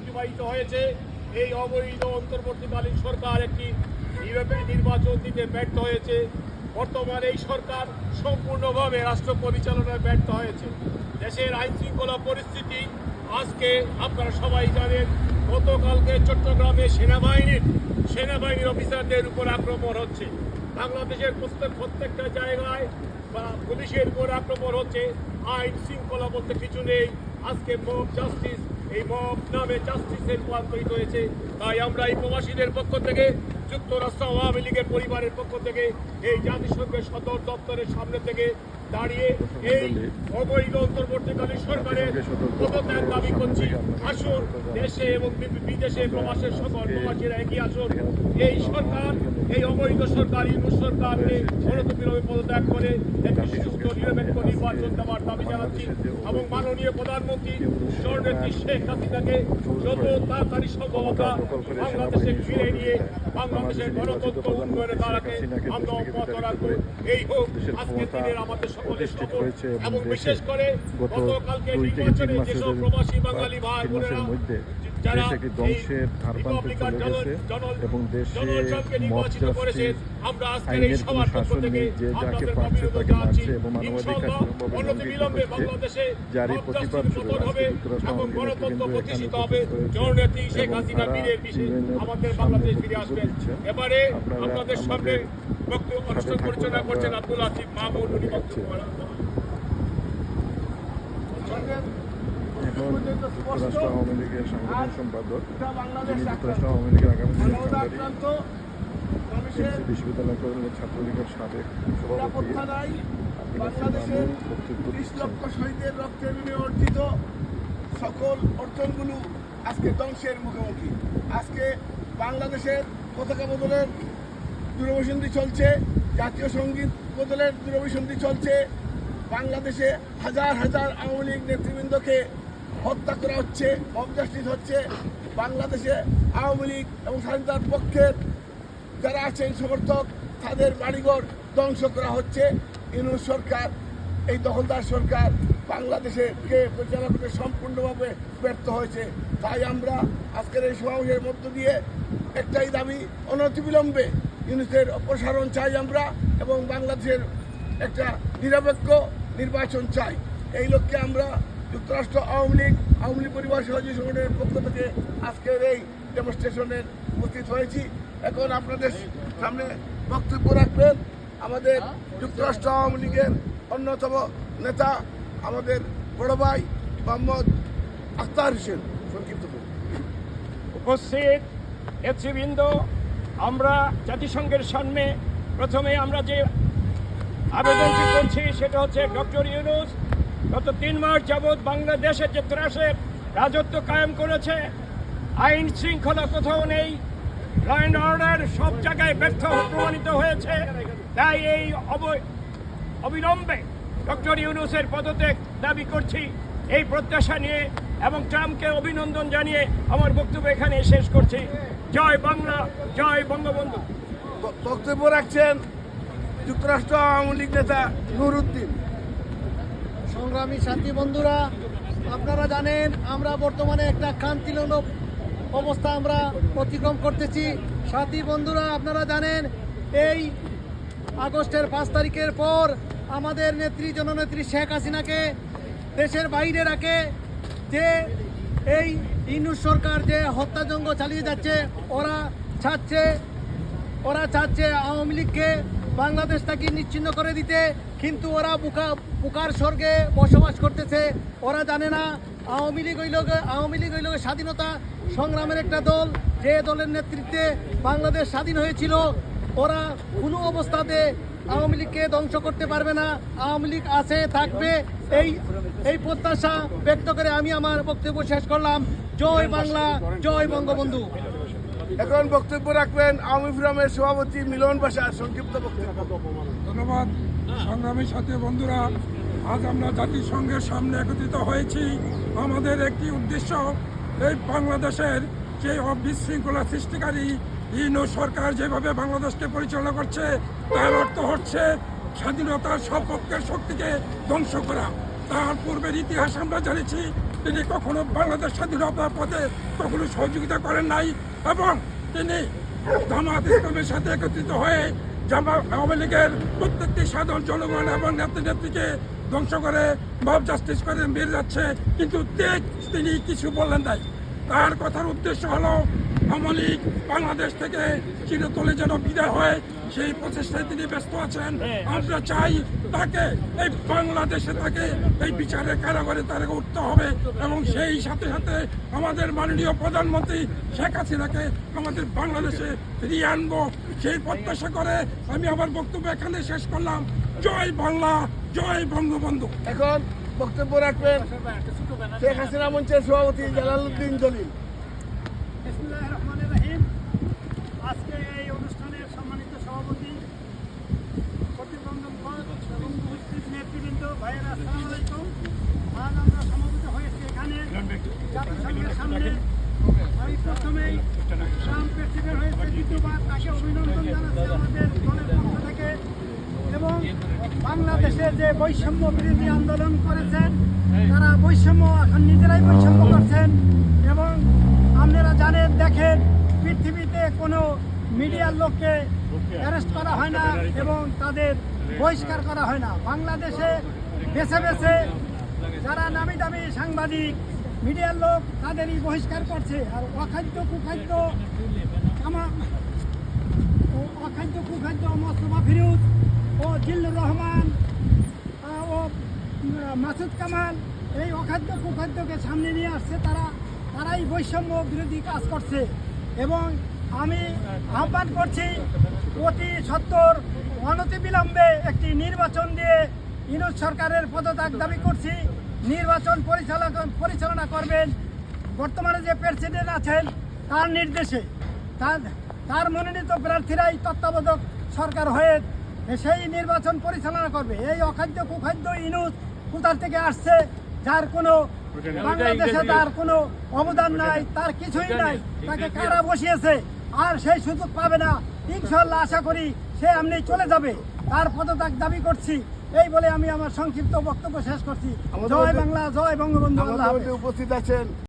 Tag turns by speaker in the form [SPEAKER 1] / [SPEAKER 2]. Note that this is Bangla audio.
[SPEAKER 1] অতিবাহিত হয়েছে। এই অবৈধ অন্তর্বর্তীকালীন সরকার একটি নির্বাচন দিতে ব্যর্থ হয়েছে। বর্তমানে এই সরকার সম্পূর্ণভাবে রাষ্ট্র পরিচালনায় ব্যর্থ হয়েছে। দেশের আইন শৃঙ্খলা পরিস্থিতি আজকে আপনারা সবাই জানেন, গতকালকে চট্টগ্রামে সেনাবাহিনীর অফিসারদের উপর আক্রমণ হচ্ছে। বাংলাদেশের প্রত্যেকটা জায়গায় বা পুলিশের উপর আক্রমণ হচ্ছে। আইন শৃঙ্খলা বলতে কিছু নেই। আজকে মব জাস্টিস, এই মব নামে জাস্টিসে রূপান্তরিত হয়েছে। তাই আমরা এই প্রবাসীদের পক্ষ থেকে, যুক্তরাষ্ট্র আওয়ামী লীগের পরিবারের পক্ষ থেকে এই জাতিসংঘের সদর দপ্তরের সামনে থেকে দাঁড়িয়ে এই অবৈধ অন্তর্বর্তীকালীন সরকারের পদত্যাগ দাবি করছি। আসুন দেশে এবং বিদেশে প্রবাসের সকল প্রবাসীরা এগিয়ে আসুন। এই সরকার, এই অবৈধ সরকার, ইউনুস সরকারকে অনতিবিলম্বে পদত্যাগ করে একটি সুস্থ নিরপেক্ষ নির্বাচন দেওয়ার দাবি জানাচ্ছি এবং মাননীয় প্রধানমন্ত্রী জননেত্রী শেখ হাসিনাকে যত তাড়াতাড়ি সম্ভব বাংলাদেশে ফিরে নিয়ে বাংলাদেশের গণতন্ত্র উন্নয়নে তারাকে আমরা অব্যাহত রাখবো। এই হোক আজকের দিনের আমাদের সকলের শপথ। এবং বিশেষ করে গতকালকে নির্বাচনে যেসব প্রবাসী বাঙালি ভাই বোনেরা যারা রিপাবলিকান জনগণকে নির্বাচিত করেছেন, আমরা আজকের এই সবার পক্ষ থেকে আপনাদের অভিনন্দন জানাচ্ছি। ইনশাআল্লাহ অনতিবিলম্বে বাংলাদেশে পতন হবে এবং গণতন্ত্র প্রতিষ্ঠিত হবে। জননেত্রী শেখ হাসিনা বীরের বিশেষ আমাদের বাংলাদেশ ফিরে আসবেন। এবারে আপনাদের সামনে বক্তব্য অনুষ্ঠান পরিচালনা করছেন আব্দুল আসিফ মাহমুদ। উনি বক্তব্য
[SPEAKER 2] এখন যুক্তরাষ্ট্র আওয়ামী লীগের সাংগঠনিক সম্পাদক, যিনি যুক্তরাষ্ট্র আওয়ামী লীগের আগামী বিশ্ববিদ্যালয় কর্মী ছাত্রলীগের সাবেক সভাপতি
[SPEAKER 3] বাংলাদেশের ৩০ লক্ষ শহীদের রক্তের বিনিময়ে অর্জিত সকল অর্জনগুলো আজকে ধ্বংসের মুখোমুখি। আজকে বাংলাদেশের পতাকা বদলের দূরভিসন্ধি চলছে, জাতীয় সঙ্গীত বদলের দূরভিসন্ধি চলছে। বাংলাদেশে হাজার হাজার আওয়ামী লীগ নেতৃবৃন্দকে হত্যা করা হচ্ছে, মব জাস্টিস হচ্ছে। বাংলাদেশে আওয়ামী লীগ এবং স্বাধীনতার পক্ষের যারা আছেন সমর্থক, তাদের বাড়িঘর ধ্বংস করা হচ্ছে। ইউনূস সরকার, এই দখলদার সরকার বাংলাদেশকে পরিচালনা করতে সম্পূর্ণভাবে ব্যর্থ হয়েছে। তাই আমরা আজকের এই সমাবেশের মধ্য দিয়ে একটাই দাবি, অনতিবিলম্বে ইউনূসের অপসারণ চাই আমরা এবং বাংলাদেশের একটা নিরপেক্ষ নির্বাচন চাই। এই লক্ষ্যে আমরা যুক্তরাষ্ট্র আওয়ামী লীগ পরিবার সহযোগী সংগঠনের পক্ষ থেকে আজকের এই ডেমনস্ট্রেশনে উপস্থিত হয়েছি। এখন আপনাদের সামনে বক্তব্য রাখবেন আমাদের যুক্তরাষ্ট্র আওয়ামী লীগের অন্যতম নেতা, আমাদের বড় ভাই মোহাম্মদ আখতার হোসেন। সংক্ষিপ্ত
[SPEAKER 4] উপস্থিত নেতৃবৃন্দ, আমরা জাতিসংঘের সামনে প্রথমে আমরা যে আবেদনটি করছি সেটা হচ্ছে, ডক্টর ইউনূস গত 3 মাস যাবৎ বাংলাদেশের যে ত্রাসের রাজত্ব কায়েম করেছে, আইন শৃঙ্খলা কোথাও নেই, ল অ্যান্ড অর্ডার সব জায়গায় ব্যর্থ প্রমাণিত হয়েছে। তাই এই অবিলম্বে ডক্টর ইউনূসের পদত্যাগ দাবি করছি এই প্রত্যাশা নিয়ে এবং ট্রাম্পকে অভিনন্দন জানিয়ে আমার বক্তব্য এখানে শেষ করছি। জয় বাংলা, জয় বঙ্গবন্ধু।
[SPEAKER 3] বক্তব্য রাখছেন যুক্তরাষ্ট্র আওয়ামী লীগ নেতা নুরউদ্দিন।
[SPEAKER 5] সংগ্রামী সাথী বন্ধুরা, আপনারা জানেন আমরা বর্তমানে একটা ক্রান্তিলগ্ন অবস্থা আমরা অতিক্রম করতেছি। সাথী বন্ধুরা, আপনারা জানেন এই আগস্টের 5 তারিখের পর আমাদের নেত্রী জননেত্রী শেখ হাসিনাকে দেশের বাইরে রাখে যে এই ইউনূস সরকার যে হত্যাযজ্ঞ চালিয়ে যাচ্ছে, ওরা চাচ্ছে আওয়ামী লীগকে বাংলাদেশ থেকে নিচ্ছিন্ন করে দিতে। কিন্তু ওরা বুকার স্বর্গে বসবাস করতেছে। ওরা জানে না আওয়ামী লীগ হইল স্বাধীনতা সংগ্রামের একটা দল, যে দলের নেতৃত্বে বাংলাদেশ স্বাধীন হয়েছিল। ওরা কোনো অবস্থাতে আওয়ামী লীগকে ধ্বংস করতে পারবে না। আওয়ামী লীগ আছে, থাকবে, এই প্রত্যাশা ব্যক্ত করে আমি আমার বক্তব্য শেষ করলাম। জয় বাংলা, জয় বঙ্গবন্ধু।
[SPEAKER 3] এখন বক্তব্য রাখবেন আওয়ামী ফোরামের সভাপতি মিলন বাসার। সংক্ষিপ্ত বক্তব্য।
[SPEAKER 6] ধন্যবাদ। সংগ্রামী সাথী বন্ধুরা, আজ আমরা জাতিসংঘের সামনে একত্রিত হয়েছি। আমাদের একটি উদ্দেশ্য, এই বাংলাদেশের যে বিশৃঙ্খলা সৃষ্টিকারী ইউনূস সরকার যেভাবে বাংলাদেশকে পরিচালনা করছে, তার অর্থ হচ্ছে স্বাধীনতার সপক্ষের শক্তিকে ধ্বংস করা। তার পূর্বের ইতিহাস আমরা জানিছি, তিনি কখনো বাংলাদেশ স্বাধীনতার পথে কখনো সহযোগিতা করেন নাই এবং তিনি জামাত ইসলামের সাথে একত্রিত হয়ে আওয়ামী লীগের প্রত্যেকটি সাধারণ জনগণ এবং নেত্রীকে ধ্বংস করে মব জাস্টিস করে মেরে যাচ্ছে, কিন্তু তিনি কিছু বললেন নাই। তার কথার উদ্দেশ্য হলো আওয়ামী লীগ বাংলাদেশ থেকে চিরতরে যেন বিদায় হয়, সেই প্রচেষ্টায় তিনি ব্যস্ত আছেন। আমরা চাই তাকে এই বাংলাদেশে তাকে এই বিচারের কারাগারে তাকে উঠতে হবে এবং সেই সাথে সাথে আমাদের মাননীয় প্রধানমন্ত্রী শেখ হাসিনাকে আমাদের বাংলাদেশে ফিরিয়ে আনবো, সেই প্রত্যাশা করে আমি আমার বক্তব্য এখানে শেষ করলাম। জয় বাংলা, জয় বঙ্গবন্ধু।
[SPEAKER 3] এখন বক্তব্য রাখবেন শেখ হাসিনা মঞ্চের সভাপতি জালালউদ্দিন জলিল।
[SPEAKER 7] বিসমিল্লাহির রহমানির রহিম। আজকে এই অনুষ্ঠানের সম্মানিত সভাপতি, প্রতিবন্ধন এবং উপস্থিত নেতৃবৃন্দ, ভাইয়েরা, আসসালামু আলাইকুম। আজ আমরা সমবেত হয়েছি এখানে জাতিসংঘের সামনে। আমি প্রথমেই ট্রাম্প প্রেসিডেন্ট হয়েছে দ্বিতীয়বার, তাকে অভিনন্দন জানাচ্ছি আমাদের দলের পক্ষ থেকে। এবং বাংলাদেশে যে বৈষম্য বিরোধী আন্দোলন করেছেন, তারা বৈষম্য এখন নিজেরাই বৈষম্য করছেন। এবং আপনারা জানেন, দেখেন, পৃথিবীতে কোনো মিডিয়ার লোককে অ্যারেস্ট করা হয় না এবং তাদের বহিষ্কার করা হয় না। বাংলাদেশে বেছে বেছে যারা নামি দামি সাংবাদিক, মিডিয়ার লোক, তাদেরই বহিষ্কার করছে। আর অখাদ্য কুখাদ্য মোস্তফা ফিরোজ ও জিল্লুর রহমান ও মাসুদ কামাল এই অখাদ্য কুখাদ্যকে সামনে নিয়ে আসছে। তারাই বৈষম্য বিরোধী কাজ করছে। এবং আমি আহ্বান করছি, অতি সত্বর অনতিবিলম্বে একটি নির্বাচন দিয়ে ইউনূস সরকারের পদত্যাগ দাবি করছি। নির্বাচন পরিচালনা করবেন বর্তমানে যে প্রেসিডেন্ট আছেন তার নির্দেশে, তার মনোনীত প্রার্থীরাই তত্ত্বাবধায়ক সরকার হয়ে সেই নির্বাচন পরিচালনা করবে। এই অখাদ্য কুখাদ্য ইউনূস কোথার থেকে আসছে, যার কোনো বাংলাদেশে তার কোনো অবদান নাই, তার কিছুই নাই, তাকে কারা বসিয়েছে, আর সেই সুযোগ পাবে না। ইনশাআল্লাহ আশা করি সে এমনি চলে যাবে। তার পদত্যাগ দাবি করছি। এই বলে আমি আমার সংক্ষিপ্ত বক্তব্য শেষ করছি। জয় বাংলা, জয় বঙ্গবন্ধু।
[SPEAKER 3] উপস্থিত আছেন